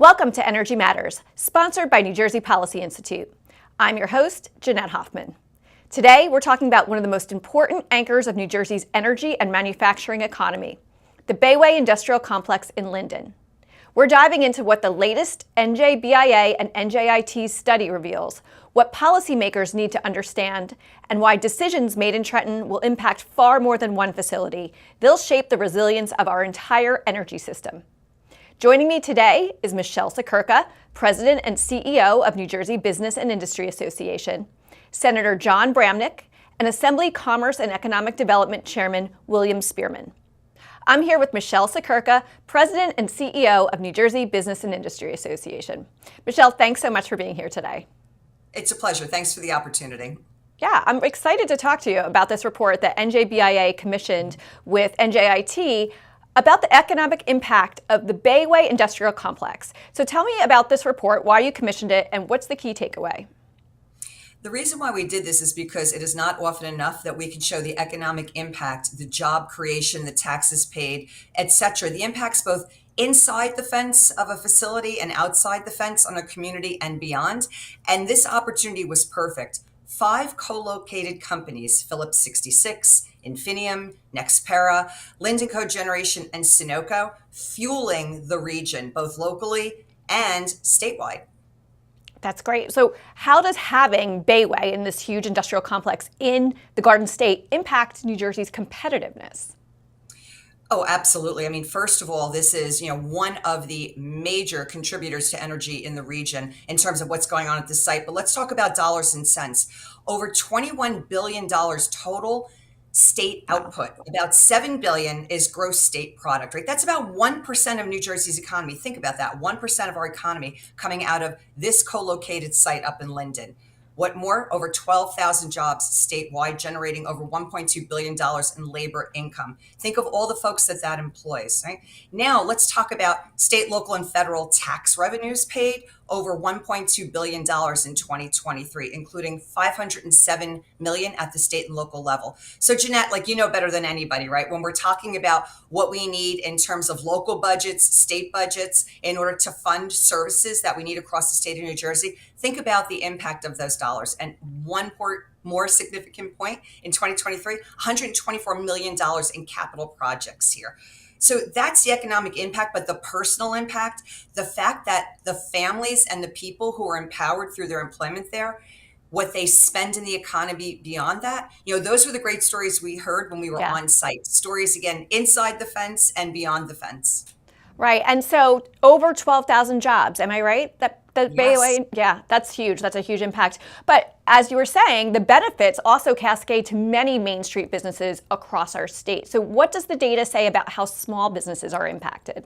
Welcome to Energy Matters, sponsored by New Jersey Policy Institute. I'm your host, Jeanette Hoffman. Today, we're talking about one of the most important anchors of New Jersey's energy and manufacturing economy, the Bayway Industrial Complex in Linden. We're diving into what the latest NJBIA and NJIT study reveals, what policymakers need to understand, and why decisions made in Trenton will impact far more than one facility. They'll shape the resilience of our entire energy system. Joining me today is Michele Siekerka, President and CEO of New Jersey Business and Industry Association, Senator John Bramnick, and Assembly Commerce and Economic Development Chairman William Spearman. I'm here with Michele Siekerka, President and CEO of New Jersey Business and Industry Association. Michele, thanks so much for being here today. It's a pleasure. Thanks for the opportunity. Yeah, I'm excited to talk to you about this report that NJBIA commissioned with NJIT about the economic impact of the Bayway Industrial Complex. So tell me about this report, why you commissioned it, and what's the key takeaway? The reason why we did this is because it is not often enough that we can show the economic impact, the job creation, the taxes paid, etc. The impacts both inside the fence of a facility and outside the fence on a community and beyond. And this opportunity was perfect. 5 co-located companies, Phillips 66, Infinium, Nexpera, Linden Cogeneration, and Sunoco, fueling the region, both locally and statewide. That's great. So how does having Bayway in this huge industrial complex in the Garden State impact New Jersey's competitiveness? Oh, absolutely. I mean, first of all, this is, one of the major contributors to energy in the region in terms of what's going on at the site. But let's talk about dollars and cents. Over $21 billion total state output. About $7 billion is gross state product, right? That's about 1% of New Jersey's economy. Think about that. 1% of our economy coming out of this co-located site up in Linden. What more? Over 12,000 jobs statewide, generating over $1.2 billion in labor income. Think of all the folks that employs, right? Now, let's talk about state, local, and federal tax revenues paid, over $1.2 billion in 2023, including $507 million at the state and local level. So Jeanette, you know better than anybody, right? When we're talking about what we need in terms of local budgets, state budgets, in order to fund services that we need across the state of New Jersey, think about the impact of those dollars. And one more significant point, in 2023, $124 million in capital projects here. So that's the economic impact, but the personal impact, the fact that the families and the people who are empowered through their employment there, what they spend in the economy beyond that, those were the great stories we heard when we were on site. Stories, again, inside the fence and beyond the fence. Right. And so over 12,000 jobs, am I right? The Yes. Bayway, yeah, that's huge. That's a huge impact. But as you were saying, the benefits also cascade to many Main Street businesses across our state. So what does the data say about how small businesses are impacted?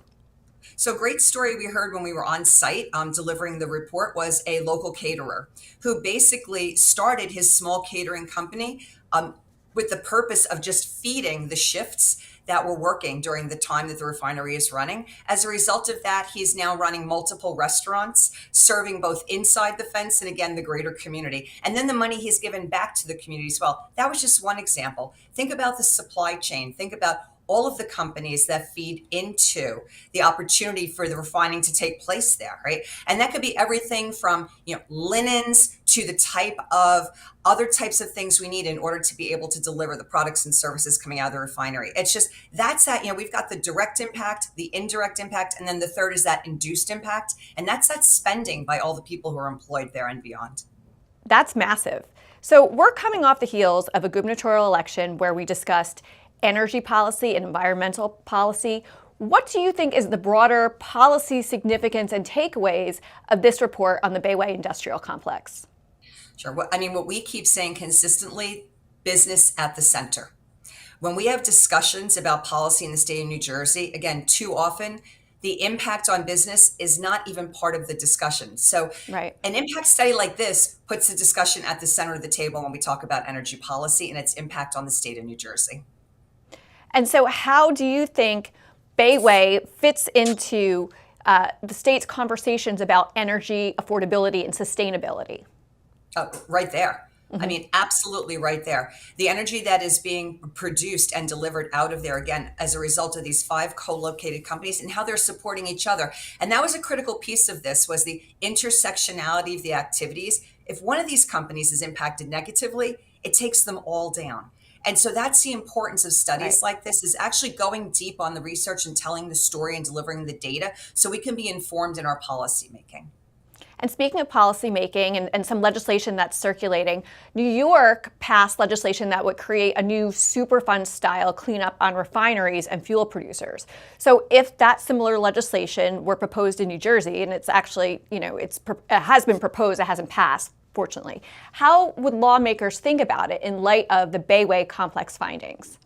So great story we heard when we were on site delivering the report was a local caterer who basically started his small catering company with the purpose of just feeding the shifts that were working during the time that the refinery is running. As a result of that, he's now running multiple restaurants, serving both inside the fence and, again, the greater community. And then the money he's given back to the community as well. That was just one example. Think about the supply chain. Think about all of the companies that feed into the opportunity for the refining to take place there, right? And that could be everything from, linens to the type of other types of things we need in order to be able to deliver the products and services coming out of the refinery. It's just, that's that, we've got the direct impact, the indirect impact, and then the third is that induced impact. And that's that spending by all the people who are employed there and beyond. That's massive. So we're coming off the heels of a gubernatorial election where we discussed energy policy and environmental policy. What do you think is the broader policy significance and takeaways of this report on the Bayway Industrial Complex? Sure. What we keep saying consistently, business at the center. When we have discussions about policy in the state of New Jersey, again, too often, the impact on business is not even part of the discussion. So An impact study like this puts the discussion at the center of the table when we talk about energy policy and its impact on the state of New Jersey. And so how do you think Bayway fits into the state's conversations about energy affordability and sustainability? Right there. I mean, absolutely right there. The energy that is being produced and delivered out of there, again, as a result of these five co-located companies and how they're supporting each other. And that was a critical piece of this, was the intersectionality of the activities. If one of these companies is impacted negatively, it takes them all down. And so that's the importance of studies Right. like this, is actually going deep on the research and telling the story and delivering the data so we can be informed in our policy making. And speaking of policymaking and some legislation that's circulating, New York passed legislation that would create a new Superfund style cleanup on refineries and fuel producers. So if that similar legislation were proposed in New Jersey, and it's actually, it has been proposed, it hasn't passed, fortunately, how would lawmakers think about it in light of the Bayway complex findings?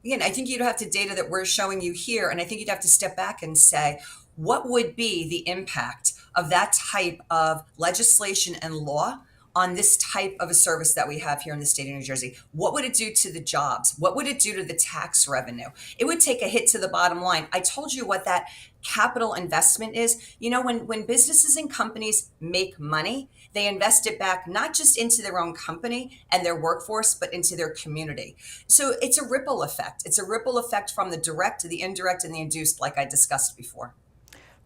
Again, I think you'd have to data that we're showing you here, and I think you'd have to step back and say, what would be the impact of that type of legislation and law on this type of a service that we have here in the state of New Jersey? What would it do to the jobs? What would it do to the tax revenue? It would take a hit to the bottom line. I told you what that capital investment is. When businesses and companies make money, they invest it back not just into their own company and their workforce, but into their community. So it's a ripple effect. It's a ripple effect from the direct to the indirect and the induced, like I discussed before.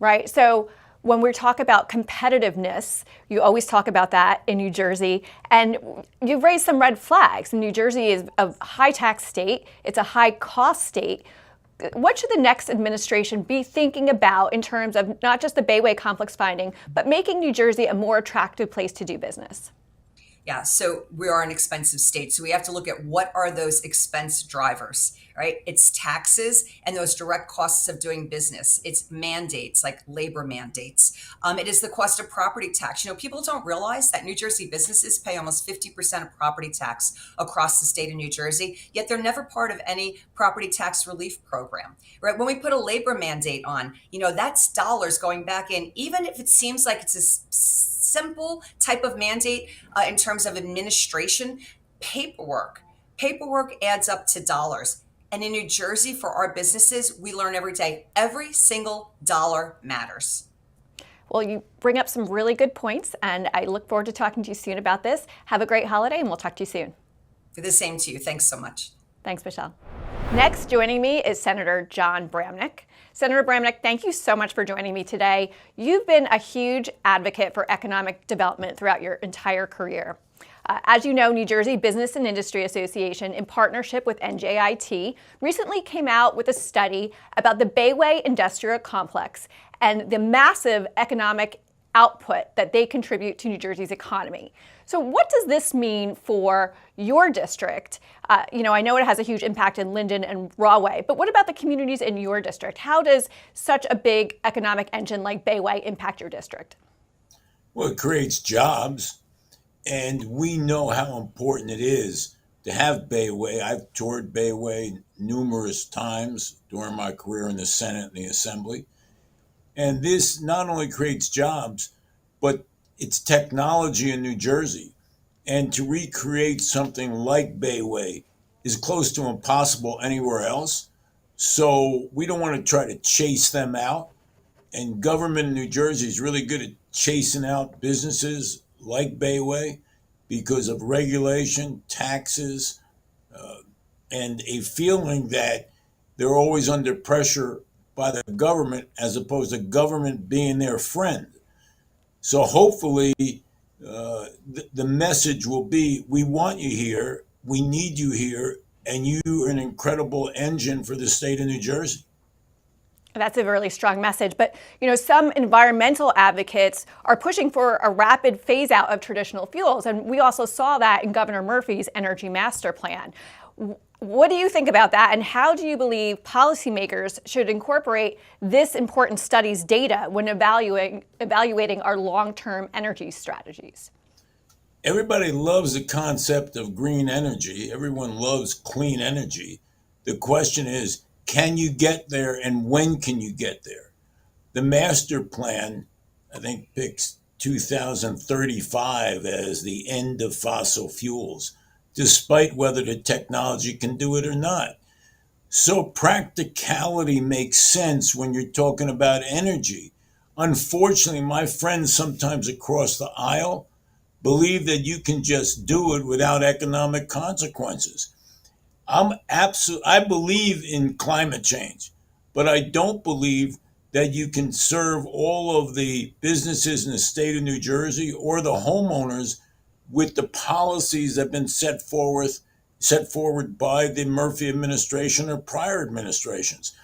Right. So when we talk about competitiveness, you always talk about that in New Jersey, and you've raised some red flags. New Jersey is a high tax state. It's a high cost state. What should the next administration be thinking about in terms of not just the Bayway complex finding, but making New Jersey a more attractive place to do business? Yeah, so we are an expensive state. So we have to look at what are those expense drivers, right? It's taxes and those direct costs of doing business. It's mandates like labor mandates. It is the cost of property tax. People don't realize that New Jersey businesses pay almost 50% of property tax across the state of New Jersey, yet they're never part of any property tax relief program, right? When we put a labor mandate on, that's dollars going back in, even if it seems like it's a simple type of mandate in terms of administration. Paperwork adds up to dollars. And in New Jersey, for our businesses, we learn every day, every single dollar matters. Well, you bring up some really good points, and I look forward to talking to you soon about this. Have a great holiday, and we'll talk to you soon. The same to you. Thanks so much. Thanks, Michele. Next, joining me is Senator John Bramnick. Senator Bramnick, thank you so much for joining me today. You've been a huge advocate for economic development throughout your entire career. As you know, New Jersey Business and Industry Association, in partnership with NJIT, recently came out with a study about the Bayway Industrial Complex and the massive economic output that they contribute to New Jersey's economy. So what does this mean for your district? I know it has a huge impact in Linden and Rahway, but what about the communities in your district? How does such a big economic engine like Bayway impact your district? Well, it creates jobs, and we know how important it is to have Bayway. I've toured Bayway numerous times during my career in the Senate and the Assembly. And this not only creates jobs, but it's technology in New Jersey. And to recreate something like Bayway is close to impossible anywhere else. So we don't want to try to chase them out. And government in New Jersey is really good at chasing out businesses like Bayway because of regulation, taxes, and a feeling that they're always under pressure by the government as opposed to government being their friend. So hopefully the message will be, we want you here, we need you here, and you are an incredible engine for the state of New Jersey. That's a really strong message. But, some environmental advocates are pushing for a rapid phase out of traditional fuels. And we also saw that in Governor Murphy's Energy Master Plan. What do you think about that? And how do you believe policymakers should incorporate this important study's data when evaluating our long-term energy strategies? Everybody loves the concept of green energy. Everyone loves clean energy. The question is, can you get there, and when can you get there? The master plan, I think, picks 2035 as the end of fossil fuels, despite whether the technology can do it or not. So practicality makes sense when you're talking about energy. Unfortunately, my friends sometimes across the aisle believe that you can just do it without economic consequences. I believe in climate change, but I don't believe that you can serve all of the businesses in the state of New Jersey or the homeowners with the policies that have been set forward by the Murphy administration or prior administrations.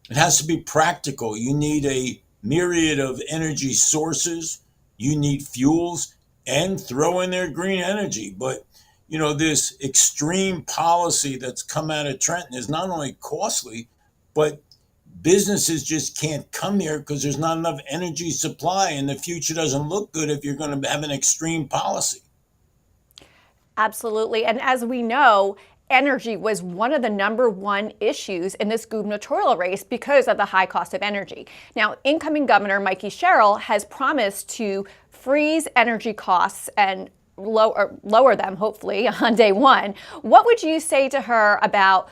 It has to be practical. You need a myriad of energy sources. You need fuels and throw in there green energy. But, this extreme policy that's come out of Trenton is not only costly, but businesses just can't come here because there's not enough energy supply, and the future doesn't look good if you're going to have an extreme policy. Absolutely. And as we know, energy was one of the number one issues in this gubernatorial race because of the high cost of energy. Now, incoming Governor Mikey Sherrill has promised to freeze energy costs and lower them, hopefully, on day one. What would you say to her about,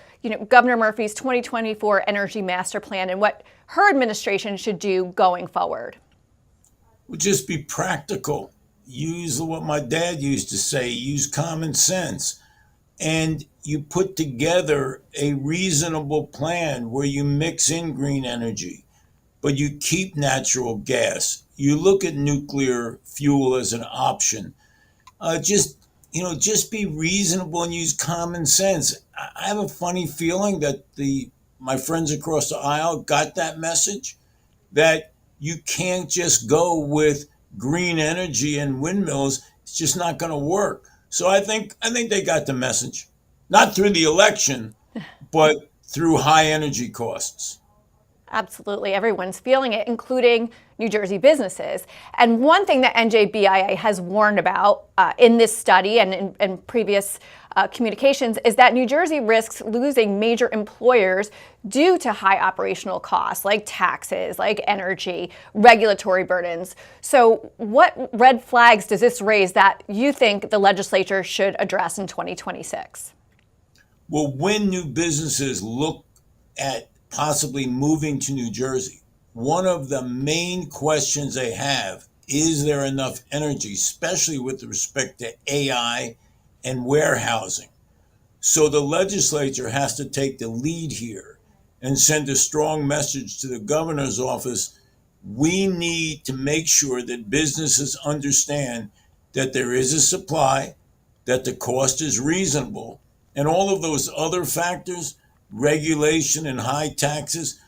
Governor Murphy's 2024 Energy Master Plan and what her administration should do going forward? Well, just be practical. Use what my dad used to say, use common sense. And you put together a reasonable plan where you mix in green energy, but you keep natural gas. You look at nuclear fuel as an option. Just be reasonable and use common sense. I have a funny feeling that my friends across the aisle got that message, that you can't just go with green energy and windmills. It's just not going to work. So I think they got the message, not through the election, but through high energy costs. Absolutely. Everyone's feeling it, including New Jersey businesses. And one thing that NJBIA has warned about in this study and in previous communications is that New Jersey risks losing major employers due to high operational costs like taxes, like energy, regulatory burdens. So what red flags does this raise that you think the legislature should address in 2026? Well, when new businesses look at possibly moving to New Jersey, one of the main questions they have is there enough energy, especially with respect to AI and warehousing. So the legislature has to take the lead here and send a strong message to the governor's office. We need to make sure that businesses understand that there is a supply, that the cost is reasonable, and all of those other factors, regulation and high taxes,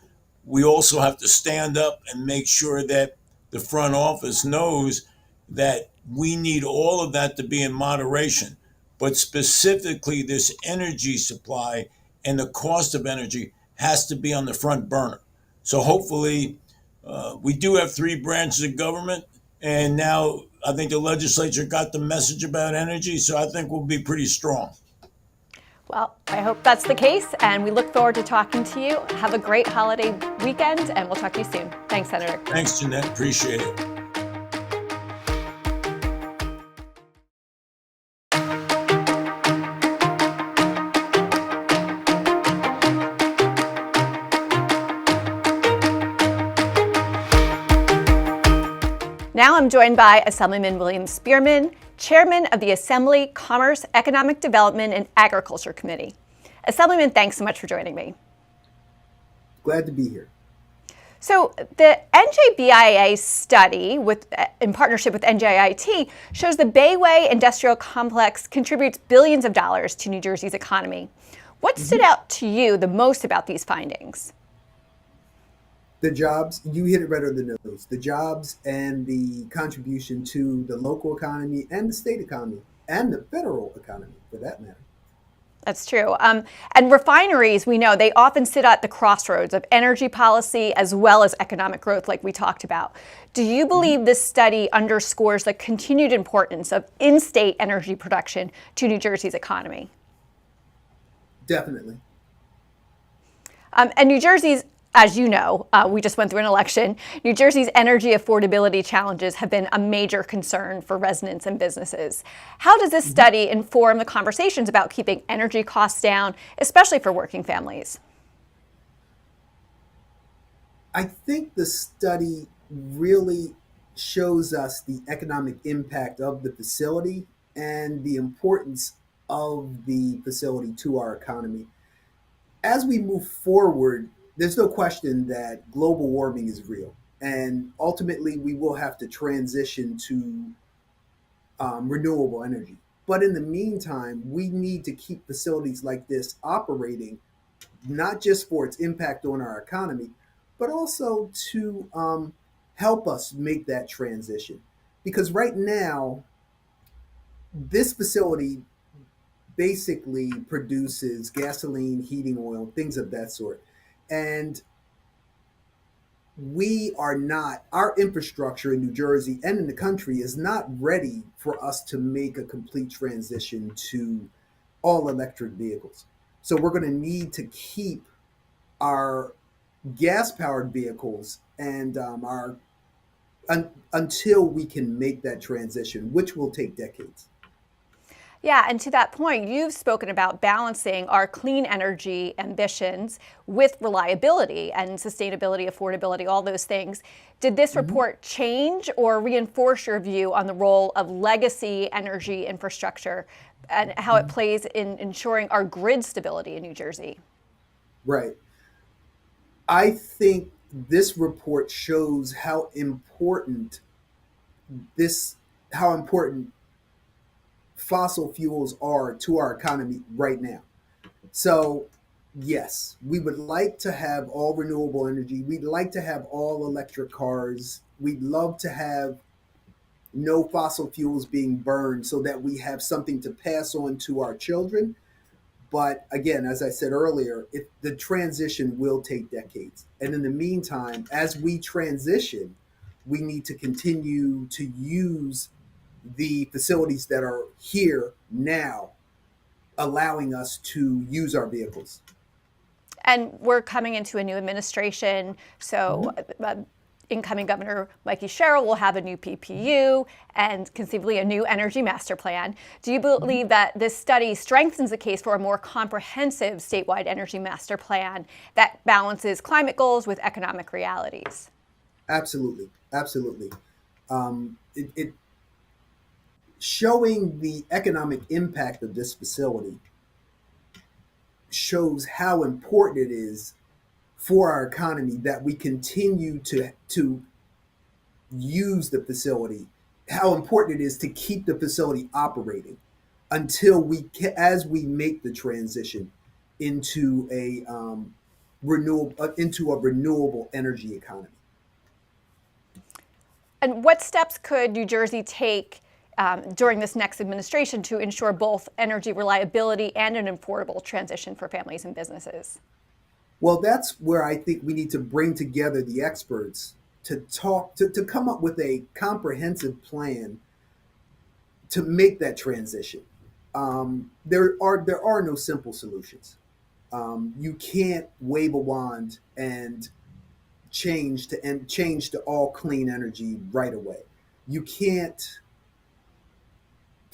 we also have to stand up and make sure that the front office knows that we need all of that to be in moderation. But specifically, this energy supply and the cost of energy has to be on the front burner. So hopefully, we do have three branches of government, and now I think the legislature got the message about energy, so I think we'll be pretty strong. Well, I hope that's the case, and we look forward to talking to you. Have a great holiday weekend, and we'll talk to you soon. Thanks, Senator. Thanks, Jeanette. Appreciate it. Now I'm joined by Assemblyman William Spearman, Chairman of the Assembly Commerce, Economic Development, and Agriculture Committee. Assemblyman, thanks so much for joining me. Glad to be here. So the NJBIA study, in partnership with NJIT, shows the Bayway Industrial Complex contributes billions of dollars to New Jersey's economy. What stood out to you the most about these findings? The jobs, you hit it right on the nose. The jobs and the contribution to the local economy and the state economy and the federal economy, for that matter. That's true. And refineries, we know, they often sit at the crossroads of energy policy as well as economic growth, like we talked about. Do you believe this study underscores the continued importance of in-state energy production to New Jersey's economy? Definitely. And New Jersey's, as you know, we just went through an election. New Jersey's energy affordability challenges have been a major concern for residents and businesses. How does this study inform the conversations about keeping energy costs down, especially for working families? I think the study really shows us the economic impact of the facility and the importance of the facility to our economy. As we move forward, there's no question that global warming is real. And ultimately, we will have to transition to renewable energy. But in the meantime, we need to keep facilities like this operating, not just for its impact on our economy, but also to help us make that transition. Because right now, this facility basically produces gasoline, heating oil, things of that sort. And we are not, our infrastructure in New Jersey and in the country is not ready for us to make a complete transition to all electric vehicles. So we're going to need to keep our gas powered vehicles and until we can make that transition, which will take decades. Yeah, and to that point, you've spoken about balancing our clean energy ambitions with reliability and sustainability, affordability, all those things. Did this report change or reinforce your view on the role of legacy energy infrastructure and how it plays in ensuring our grid stability in New Jersey? Right. I think this report shows how important this, how important fossil fuels are to our economy right now. So, yes, we would like to have all renewable energy. We'd like to have all electric cars. We'd love to have no fossil fuels being burned so that we have something to pass on to our children. But again, as I said earlier, the transition will take decades. And in the meantime, as we transition, we need to continue to use the facilities that are here now, allowing us to use our vehicles. And we're coming into a new administration, so incoming Governor Mikey Sherrill will have a new PPU and conceivably a new energy master plan. Do you believe that this study strengthens the case for a more comprehensive statewide energy master plan that balances climate goals with economic realities? Absolutely, absolutely. It showing the economic impact of this facility shows how important it is for our economy that we continue to use the facility, how important it is to keep the facility operating until as we make the transition into a renewable energy economy. And what steps could New Jersey take during this next administration to ensure both energy reliability and an affordable transition for families and businesses? Well, that's where I think we need to bring together the experts to talk, to come up with a comprehensive plan to make that transition. There are no simple solutions. You can't wave a wand and change to all clean energy right away. You can't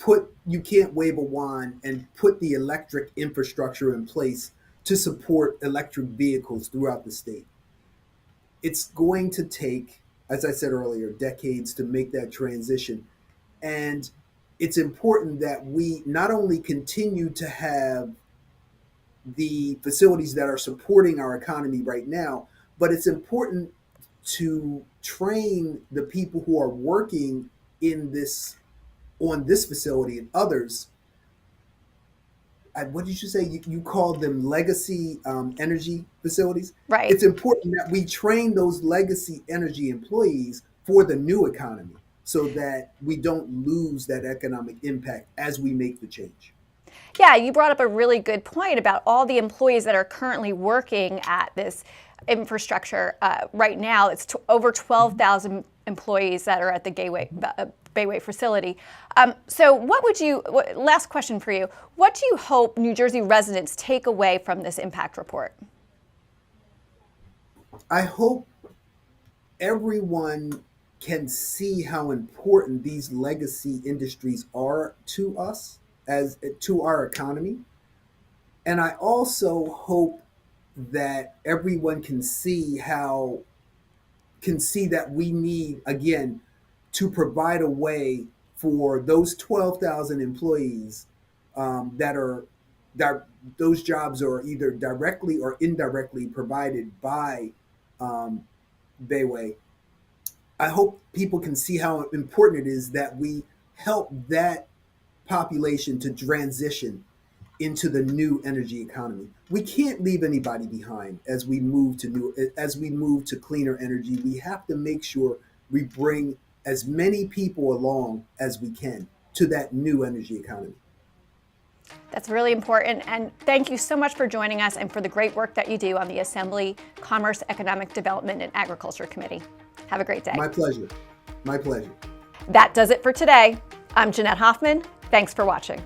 wave a wand and put the electric infrastructure in place to support electric vehicles throughout the state. It's going to take, as I said earlier, decades to make that transition. And it's important that we not only continue to have the facilities that are supporting our economy right now, but it's important to train the people who are working on this facility and others. What did you say? You called them legacy energy facilities? Right. It's important that we train those legacy energy employees for the new economy so that we don't lose that economic impact as we make the change. Yeah, you brought up a really good point about all the employees that are currently working at this infrastructure right now. It's over 12,000 employees that are at the Bayway facility. So last question for you, what do you hope New Jersey residents take away from this impact report? I hope everyone can see how important these legacy industries are to us, as to our economy. And I also hope that everyone can see that we need, again, to provide a way for those 12,000 employees that those jobs are either directly or indirectly provided by Bayway. I hope people can see how important it is that we help that population to transition into the new energy economy. We can't leave anybody behind as we move to cleaner energy. We have to make sure we bring as many people along as we can to that new energy economy. That's really important, and thank you so much for joining us and for the great work that you do on the Assembly Commerce, Economic Development, and Agriculture Committee. Have a great day. My pleasure. My pleasure. That does it for today. I'm Jeanette Hoffman. Thanks for watching.